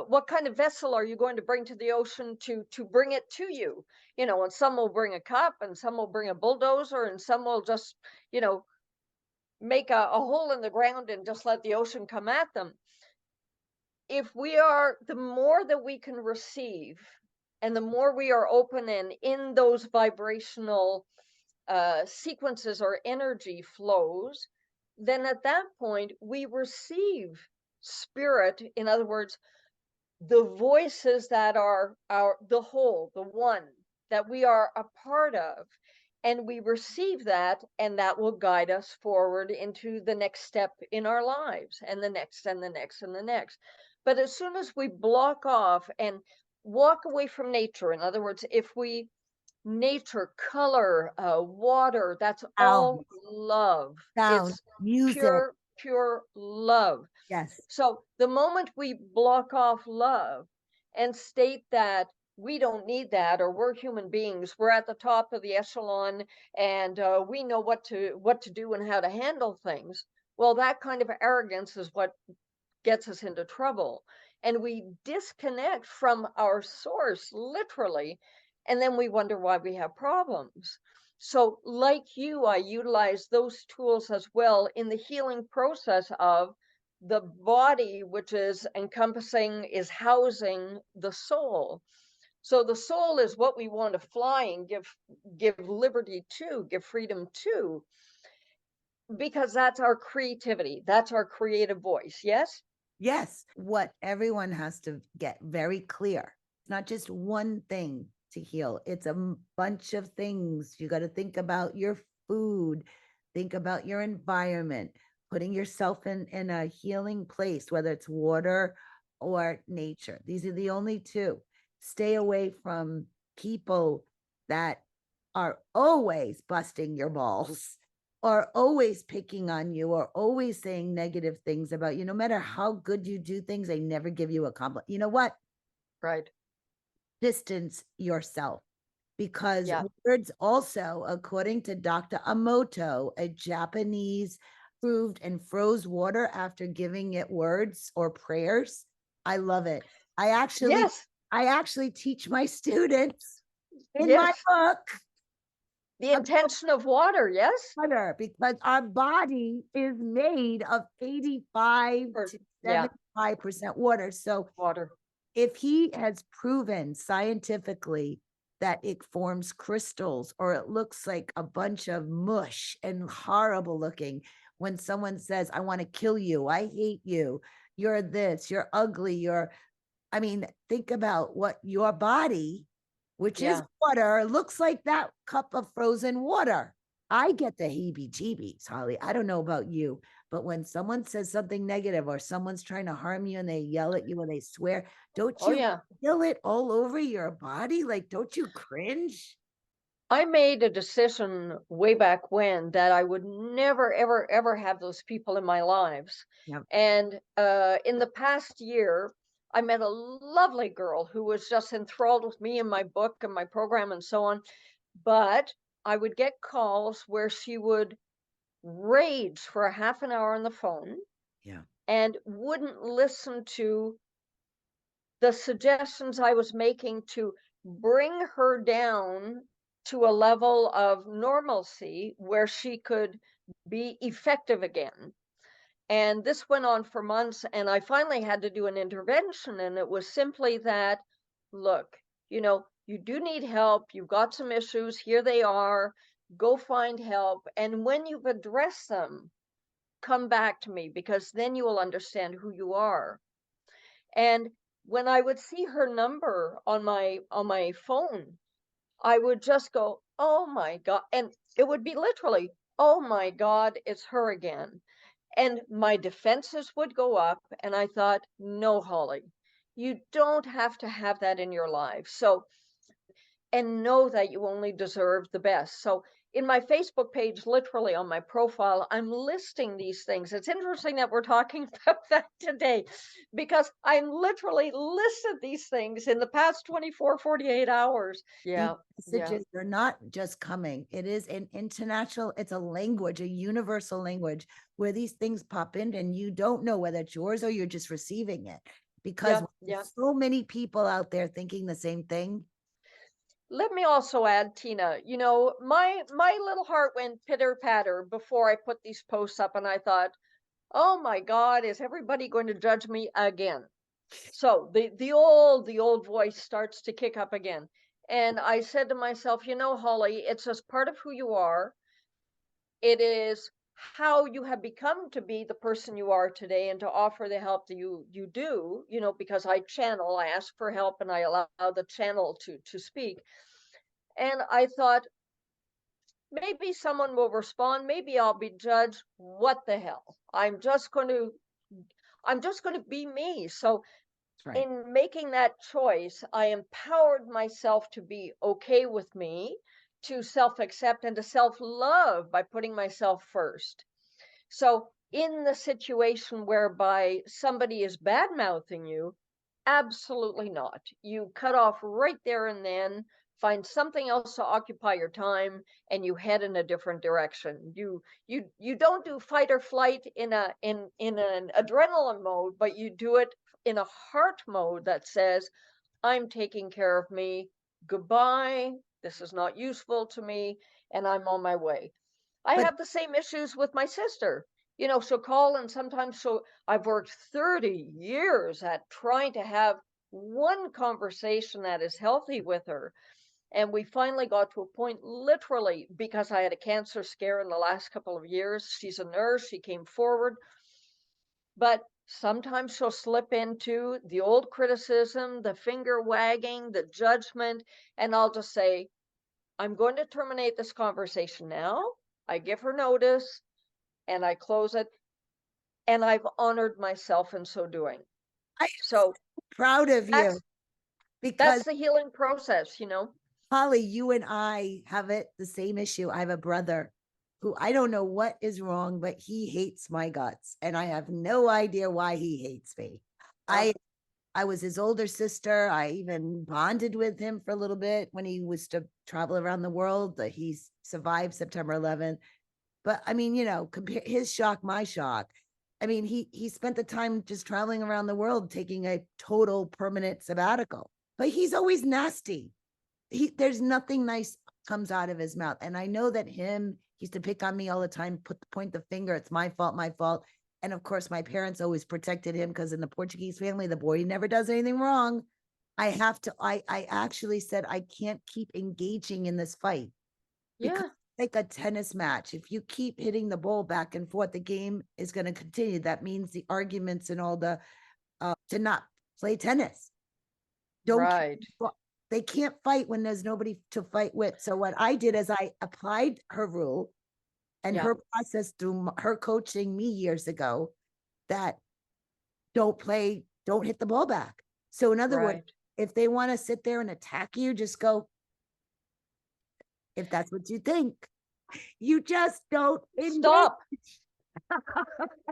what kind of vessel are you going to bring to the ocean to bring it to you? You know, and some will bring a cup, and some will bring a bulldozer, and some will just, you know, make a hole in the ground and just let the ocean come at them. If we are, the more that we can receive, and the more we are open and in those vibrational sequences or energy flows, then at that point we receive spirit. In other words, the voices that are the whole, the one that we are a part of, and we receive that, and that will guide us forward into the next step in our lives, and the next and the next and the next. But as soon as we block off and walk away from nature, in other words, if we, nature, color, water, that's Sound, all love. sound, It's music. pure love. Yes. So the moment we block off love and state that we don't need that, or we're human beings, we're at the top of the echelon, and we know what to do and how to handle things, well, that kind of arrogance is what gets us into trouble. And we disconnect from our source, literally, and then we wonder why we have problems. So, like you, I utilize those tools as well in the healing process of the body, which is encompassing, is housing the soul. So the soul is what we want to fly and give liberty to, give freedom to, because that's our creativity, that's our creative voice. Yes. Yes. What everyone has to get very clear. It's not just one thing to heal. It's a bunch of things. You got to think about your food, think about your environment, putting yourself in a healing place, whether it's water or nature. These are the only two. Stay away from people that are always busting your balls, or always picking on you, or always saying negative things about you. No matter how good you do things, they never give you a compliment. You know what? Right. Distance yourself, because Yeah. words also, according to Dr. Emoto, a Japanese proved and froze water after giving it words or prayers. I love it. I actually, Yes. I actually teach my students in my Yes. book The intention of water. Yes. water, because our body is made of 85 Or, to yeah. 75% water. So Water. if he has proven scientifically that it forms crystals, or it looks like a bunch of mush and horrible looking, when someone says, I want to kill you, I hate you, you're this, you're ugly, I mean, think about what your body, which is Yeah. water, looks like that cup of frozen water. I get the heebie jeebies, Holly. I don't know about you, but when someone says something negative, or someone's trying to harm you and they yell at you and they swear, don't Oh you yeah. feel it all over your body? Like, don't you cringe? I made a decision way back when that I would never, ever, ever have those people in my lives. Yeah. And in the past year, I met a lovely girl who was just enthralled with me and my book and my program and so on. But I would get calls where she would rage for a half an hour on the phone Yeah. and wouldn't listen to the suggestions I was making to bring her down to a level of normalcy where she could be effective again. And this went on for months, and I finally had to do an intervention. And it was simply that, look, you do need help. You've got some issues. Here they are. Go find help. And when you've addressed them, come back to me, because then you will understand who you are. And when I would see her number on my phone, I would just go, "Oh my God." And it would be literally, "Oh my God, it's her again." And my defenses would go up. And I thought, no, Holly, you don't have to have that in your life. So, and know that you only deserve the best. So in my Facebook page, literally on my profile, I'm listing these things. It's interesting that we're talking about that today, because I'm literally listed these things in the past 24, 48 hours. These Yeah. Yeah. messages are not just coming. It is an international, it's a language, a universal language where these things pop in and you don't know whether it's yours or you're just receiving it. Because Yeah. Yeah. there's so many people out there thinking the same thing. Let me also add, Tina, my little heart went pitter patter before I put these posts up, and I thought, oh my God, is everybody going to judge me again? So the old voice starts to kick up again. And I said to myself, Holly, it's just part of who you are. It is how you have become to be the person you are today, and to offer the help that you do, because I channel, I ask for help, and I allow the channel to speak. And I thought, maybe someone will respond, maybe I'll be judged. What the hell? I'm just going to be me. So That's right. in making that choice, I empowered myself to be okay with me, to self accept, and to self love by putting myself first. So, in the situation whereby somebody is bad mouthing you, absolutely not. You cut off right there and then, find something else to occupy your time, and you head in a different direction. You don't do fight or flight in an adrenaline mode, but you do it in a heart mode that says, I'm taking care of me. Goodbye. This is not useful to me, and I'm on my way. I But have the same issues with my sister. She'll call, and sometimes I've worked 30 years at trying to have one conversation that is healthy with her. And we finally got to a point, literally, because I had a cancer scare in the last couple of years. She's a nurse. She came forward. But sometimes she'll slip into the old criticism, the finger wagging, the judgment. And I'll just say, I'm going to terminate this conversation now. I give her notice and I close it. And I've honored myself in so doing. I'm So proud of you that's because that's the healing process. Holly, you and I have it the same issue. I have a brother who I don't know what is wrong, but he hates my guts. And I have no idea why he hates me. Uh, I I was his older sister. I even bonded with him for a little bit when he was to travel around the world. He survived September 11th. But I mean, compare his shock, my shock. I mean, he spent the time just traveling around the world, taking a total permanent sabbatical. But he's always nasty. There's nothing nice comes out of his mouth. And I know that he used to pick on me all the time, point the finger. It's my fault, my fault. And of course, my parents always protected him because in the Portuguese family, the boy never does anything wrong. I actually said, I can't keep engaging in this fight because yeah, like a tennis match. If you keep hitting the ball back and forth, the game is going to continue. That means the arguments and all the, to not play tennis. Don't right. they can't fight when there's nobody to fight with. So what I did is I applied her rule and Yeah, her process through her coaching me years ago that don't hit the ball back. So in other words, right. if they want to sit there and attack you, just go, if that's what you think, you just don't engage. Stop.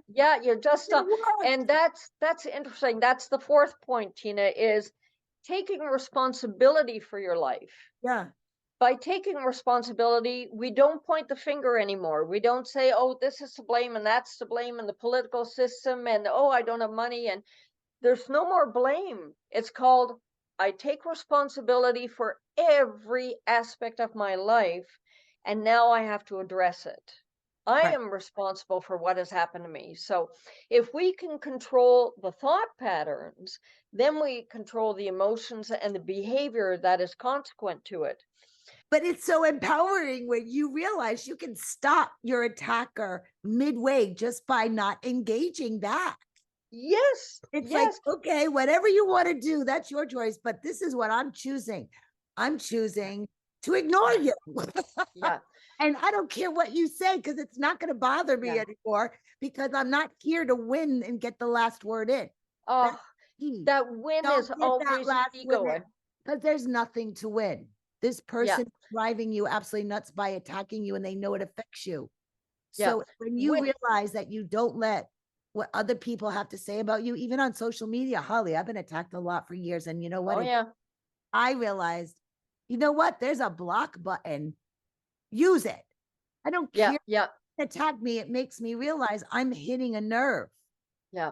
Yeah, you're just stop. And that's interesting. That's the fourth point, Tina, is taking responsibility for your life. Yeah. by taking responsibility, we don't point the finger anymore. We don't say, oh, this is to blame and that's to blame and the political system and, oh, I don't have money. And there's no more blame. It's called, I take responsibility for every aspect of my life, and now I have to address it. I Right. am responsible for what has happened to me. So if we can control the thought patterns, then we control the emotions and the behavior that is consequent to it. But it's so empowering when you realize you can stop your attacker midway just by not engaging back. Yes, It's like, yes, okay, whatever you want to do, that's your choice. But this is what I'm choosing. I'm choosing to ignore you. yeah, And I don't care what you say because it's not going to bother me yeah. anymore because I'm not here to win and get the last word in. That's Oh, key. that win Don't is get that always last word in ego. because there's nothing to win. This Yeah, person is driving you absolutely nuts by attacking you and they know it affects you. yeah. So when you Win. realize that you don't let what other people have to say about you, even on social media, Holly, I've been attacked a lot for years. And you know what? Oh, yeah, I realized, you know what? There's a block button. Use it. I don't yeah, care. yeah, Attack me. It makes me realize I'm hitting a nerve. yeah.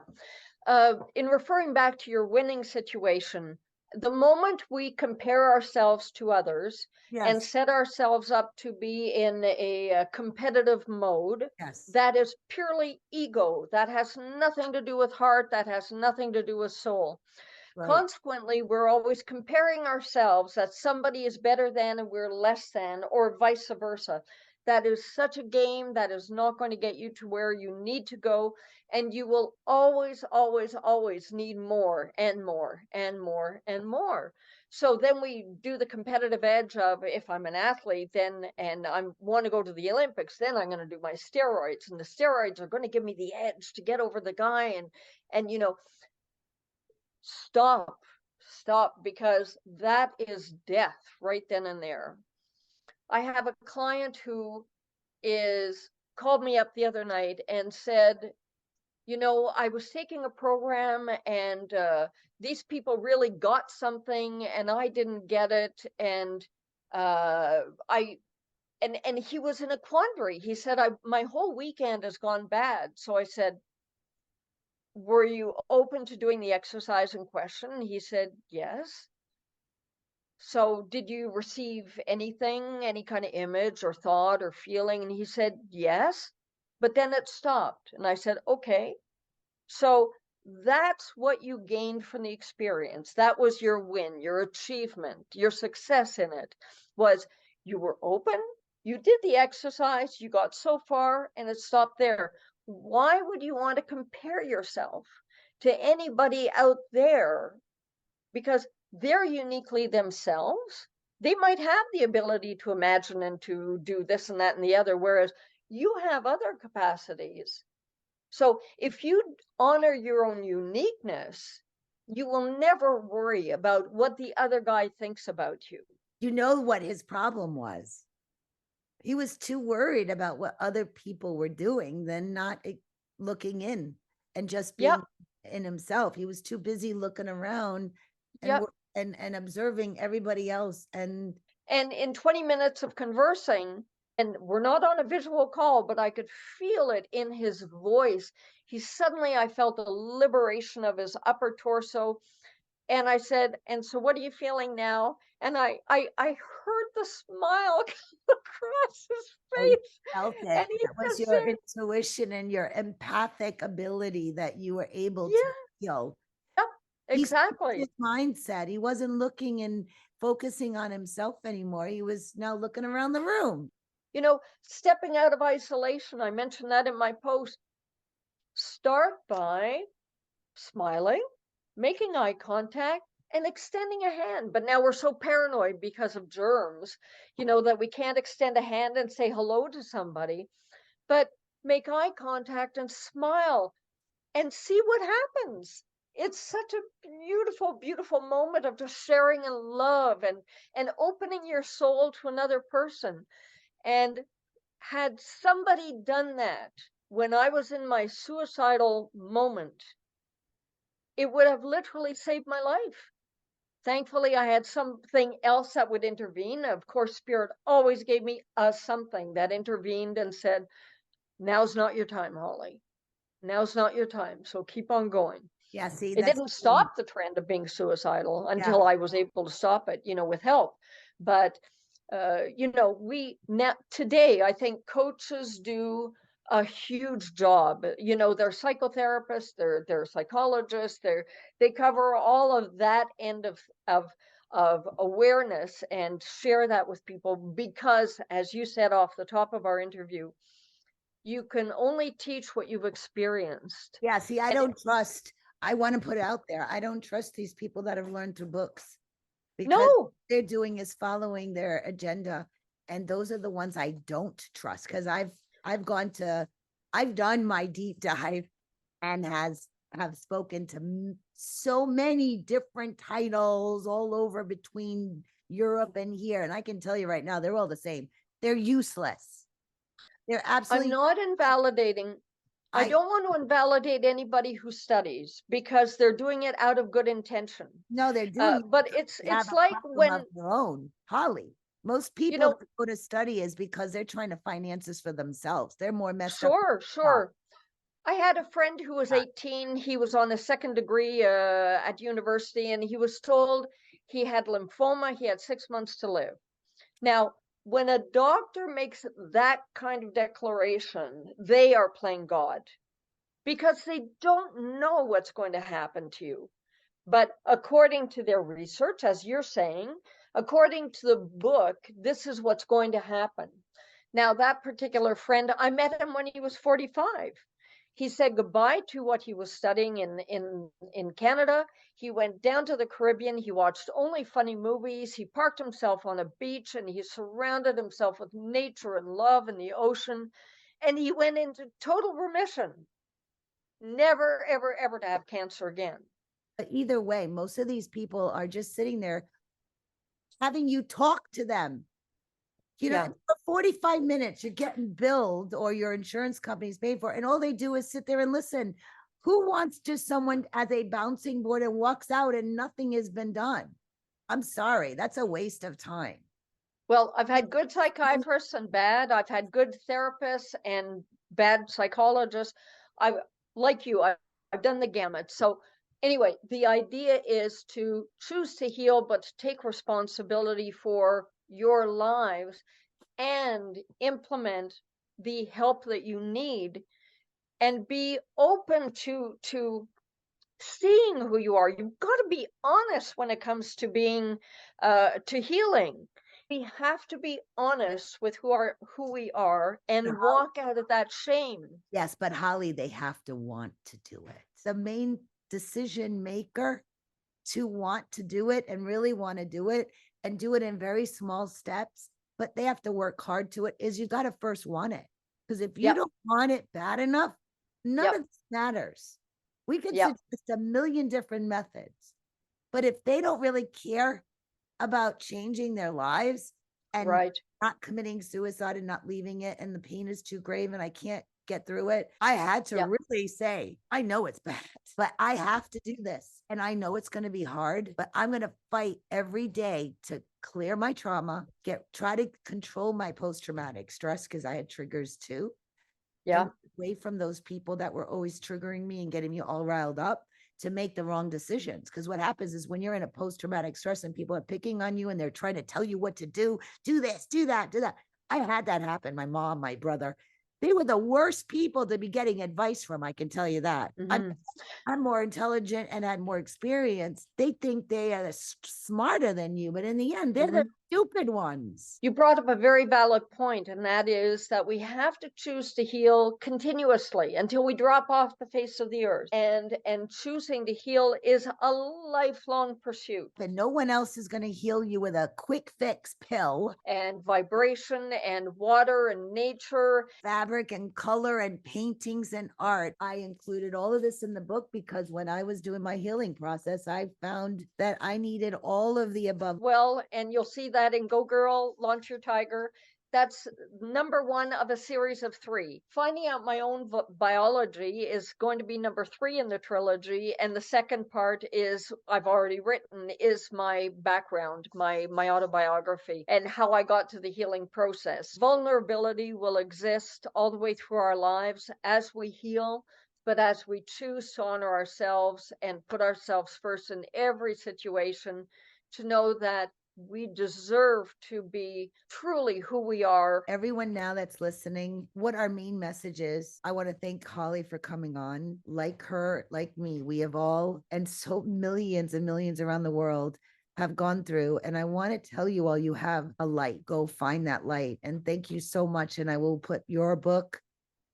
In referring back to your winning situation, the moment we compare ourselves to others and Yes. set ourselves up to be in a competitive mode, Yes. that is purely ego. That has nothing to do with heart. That has nothing to do with soul. Right. Consequently, we're always comparing ourselves that somebody is better than and we're less than, or vice versa. That is such a game that is not going to get you to where you need to go. And you will always, always, always need more and more and more and more. So then we do the competitive edge of, if I'm an athlete, then and I want to go to the Olympics, then I'm going to do my steroids, and the steroids are going to give me the edge to get over the guy. And stop, stop, because that is death right then and there. I have a client who is called me up the other night and said, I was taking a program and these people really got something and I didn't get it. And I and he was in a quandary. He said, my whole weekend has gone bad. So I said, were you open to doing the exercise in question? And he said, yes. So did you receive anything, any kind of image or thought or feeling? And he said, yes. But then it stopped. And I said, okay. So that's what you gained from the experience. That was your win, your achievement, your success in it was you were open, you did the exercise, you got so far, and it stopped there. Why would you want to compare yourself to anybody out there? Because they're uniquely themselves. They might have the ability to imagine and to do this and that and the other, whereas you have other capacities. So if you honor your own uniqueness, you will never worry about what the other guy thinks about you. You know what his problem was? He was too worried about what other people were doing than not looking in and just being Yep, in himself. He was too busy looking around and yep. and observing everybody else. And And in 20 minutes of conversing, and we're not on a visual call, but I could feel it in his voice. I felt a liberation of his upper torso. And I said, and so what are you feeling now? And I heard the smile come across his oh, you face. felt it. And he That was just your said, intuition and your empathic ability that you were able to yeah, feel. yep, He switched exactly. his mindset. He wasn't looking and focusing on himself anymore. He was now looking around the room. Stepping out of isolation, I mentioned that in my post. Start by smiling, making eye contact, and extending a hand. But now we're so paranoid because of germs, that we can't extend a hand and say hello to somebody. But make eye contact and smile and see what happens. It's such a beautiful, beautiful moment of just sharing and love and opening your soul to another person. And had somebody done that when I was in my suicidal moment, it would have literally saved my life. Thankfully, I had something else that would intervene. Of course, spirit always gave me a something that intervened and said, now's not your time, Holly. Now's not your time. So keep on going. Yeah, see, It that's didn't stop the trend of being suicidal yeah. until I was able to stop it, with help. But we now today, I think coaches do a huge job. They're psychotherapists, they're psychologists, they cover all of that end of awareness and share that with people because, as you said off the top of our interview, you can only teach what you've experienced. Yeah, see, I And don't trust, I want to put it out there. I don't trust these people that have learned through books because what no, they're doing is following their agenda. And those are the ones I don't trust because I've I've done my deep dive and have spoken to so many different titles all over between Europe and here. And I can tell you right now, they're all the same. They're useless. They're I'm absolutely, not invalidating. I I don't want to invalidate anybody who studies because they're doing it out of good intention. no, they're doing it But because they have it's a like problem of when, their own. Holly, most you people know, that go to study is because they're trying to finance this for themselves. They're more messed up. sure, sure. I had a friend who was Yeah. 18. He was on a second degree at university, and he was told he had lymphoma. He had 6 months to live. Now, when a doctor makes that kind of declaration, they are playing God because they don't know what's going to happen to you. But according to their research, as you're saying, according to the book, this is what's going to happen. Now, that particular friend, I met him when he was 45. He said goodbye to what he was studying in Canada. He went down to the Caribbean. He watched only funny movies. He parked himself on a beach and he surrounded himself with nature and love and the ocean. And he went into total remission, never, ever, ever to have cancer again. But either way, most of these people are just sitting there having you talk to them. Yeah. For 45 minutes, you're getting billed or your insurance company's paid for, and all they do is sit there and listen. Who wants just someone as a bouncing board and walks out and nothing has been done? I'm sorry, that's a waste of time. Well, I've had good psychiatrists and bad. I've had good therapists and bad psychologists. I've, like you, I've done the gamut. So anyway, the idea is to choose to heal, but to take responsibility for your lives and implement the help that you need and be open to seeing who you are. You've got to be honest when it comes to being to healing. We have to be honest with who we are and walk out of that shame. Yes, but Holly, they have to want to do it. The main decision maker to want to do it and really want to do it and do it in very small steps, but they have to work hard to it, is you got to first want it. Because if you Yep. don't want it bad enough, none Yep. of this matters. We could Yep. suggest a million different methods, but if they don't really care about changing their lives and Right. not committing suicide and not leaving it, and the pain is too grave and I can't get through it, I had to Yep. really say, I know it's bad, but I have to do this. And I know it's going to be hard, but I'm going to fight every day to clear my trauma, try to control my post-traumatic stress because I had triggers too. Yeah. And away from those people that were always triggering me and getting me all riled up to make the wrong decisions. Because what happens is when you're in a post-traumatic stress and people are picking on you and they're trying to tell you what to do this, do that, do that. I had that happen. My mom, my brother, they were the worst people to be getting advice from. I can tell you that. Mhm. I'm more intelligent and had more experience. They think they are smarter than you, but in the end, they're the stupid ones. You brought up a very valid point, and that is that we have to choose to heal continuously until we drop off the face of the earth. And choosing to heal is a lifelong pursuit. And no one else is going to heal you with a quick fix pill. And vibration and water and nature. Fabric and color and paintings and art. I included all of this in the book because when I was doing my healing process, I found that I needed all of the above. Well, and you'll see that in Go Girl, Launch Your Tiger. That's number one of a series of three. Finding out my own biology is going to be number three in the trilogy. And the second part is, I've already written, is my background, my autobiography, and how I got to the healing process. Vulnerability will exist all the way through our lives as we heal. But as we choose to honor ourselves and put ourselves first in every situation, to know that we deserve to be truly who we are. Everyone now that's listening, what our main message is, I want to thank Holly for coming on. Like her, like me, we have all, and so millions and millions around the world have gone through. And I want to tell you all, you have a light. Go find that light. And thank you so much. And I will put your book,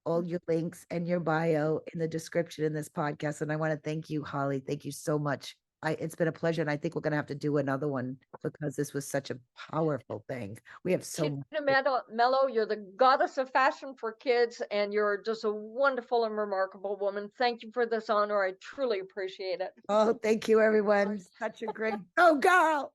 all your links, and your bio in the description in this podcast. And I want to thank you, Holly. Thank you so much. It's been a pleasure. And I think we're going to have to do another one because this was such a powerful thing. We have so much. Tina Melo, you're the goddess of fashion for kids, and you're just a wonderful and remarkable woman. Thank you for this honor. I truly appreciate it. Oh, thank you, everyone. Such a great, oh, girl.